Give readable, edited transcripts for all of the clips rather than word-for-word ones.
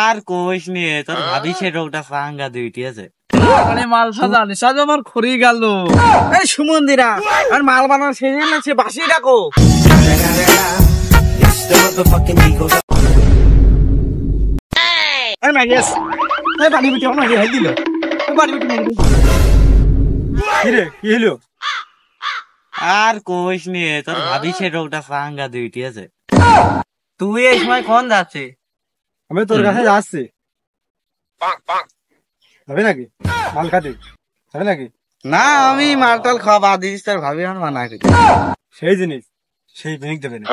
আর কোষ নিয়ে তোর ভাবি সে রোগটা ফাঙ্গা দুইটি আছে। মাল সাজা নিশাজ আমার খড়ি গেল। এই সুমন্দিরা আর মাল বানানো শেষ হয়েছে, বাসি ডাকো। আর কোষ নিয়ে তোর ভাবি সে রোগটা ফাঙ্গা দুইটি আছে। তুই এই সময় কোন যাচ্ছে? আমি তোর কাছে যাচ্ছি। হবে নাকি মাল খাতে? হবে নাকি? না, আমি মালটাল খাওয়া বাদ দিস, তোর ভাবি আমার মানা করি। সেই জিনিস সেই জিনিস দেবে না।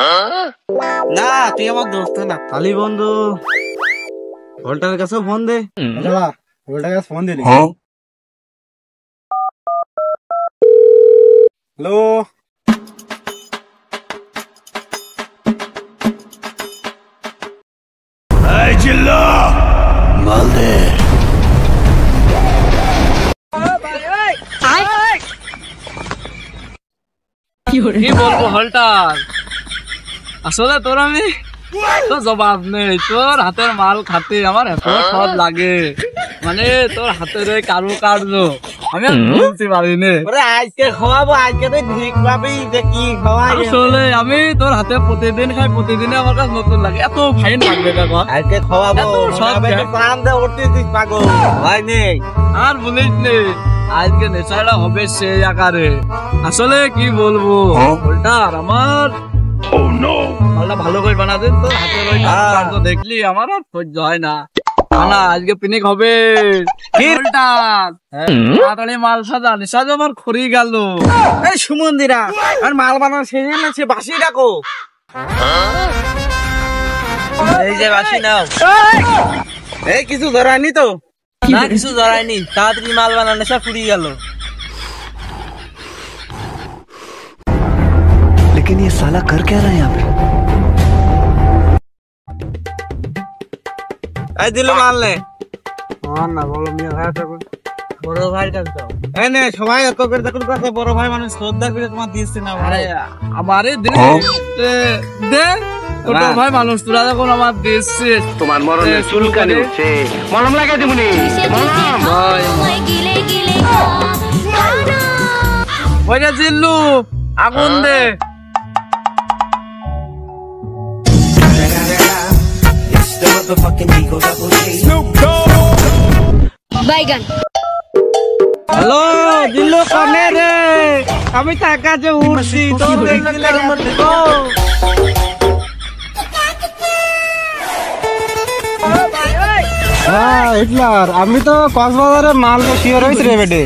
না, তুই আমার দোস্ত না, খালি বন্ধু। ভোল্টার কাছে ফোন দে। ভোল্টার কাছে ফোন দিলি? হ্যালো, মাল দে। কি বলবো হলটার, আসলে তোর আমি তো জবাব নেই। তোর হাতের মাল খাতে আমার এত সব লাগে, মানে তোর হাতের কারু কার্য আমি বলতে পারিনি। আজকে খাওয়াবো, আজকে তো ঠিক পাবি যে কি খাওয়াই। আসলে আমি তোর হাতে প্রতিদিন খাই, প্রতিদিনে আমার কাছে নতুন লাগে। এত ফাইন লাগবে কাকা, আজকে খাওয়াবো। সব প্রাণ দিয়ে উঠতেছিস পাগল, ভয় নেই। আর বলিস নে, আজকে নেশাটা হবে সেই আকারে। আসলে কি বলবো হলটার, আমার মালটা ভালো করে বানা দেন। তোর হাতের ওই কার্য দেখলি আমার আর সহ্য হয় না। না, আজকে পিকনিক হবে। তাড়াতাড়ি মাল সাজা নিশাজ আমার খড়ি গেল। এই সুমন্দিরা আর মাল বানানো শেষ হয়েছে, বাসি ডাকো। এই যে বাসি নাও। এই কিছু ধরায়নি তো? না, কিছু ধরায়নি। তাড়াতাড়ি মাল বানানো সব ফুরিয়ে গেল। लेकिन ये साला कर क्या रहा है यहाँ पे? এই দিল মাল নে। না বলো মিয়া ভাই, বড় ভাই কাছে দাও। এই নে সবাই এত করে দেখুন কাছে বড় ভাই মানুষ শ্রদ্ধা করে তোমার দিচ্ছে না। আরে আমারে দে দে, ছোট ভাই মানুষ তোরা যখন আমার দিচ্ছে। তোমার মরণের চুলকানি উঠছে, মলম লাগাই দিবনি। ওইটা জিল্লু আগুন দে। বাইগান। হ্যালো জিল্লু, কানে রে? আমি টাকা যে উঠছি তো দেখছিলে তো। হ্যাঁ হিটলার, আমি তো কক্সবাজারে মাল শিওর হয়েছি রে বেটে।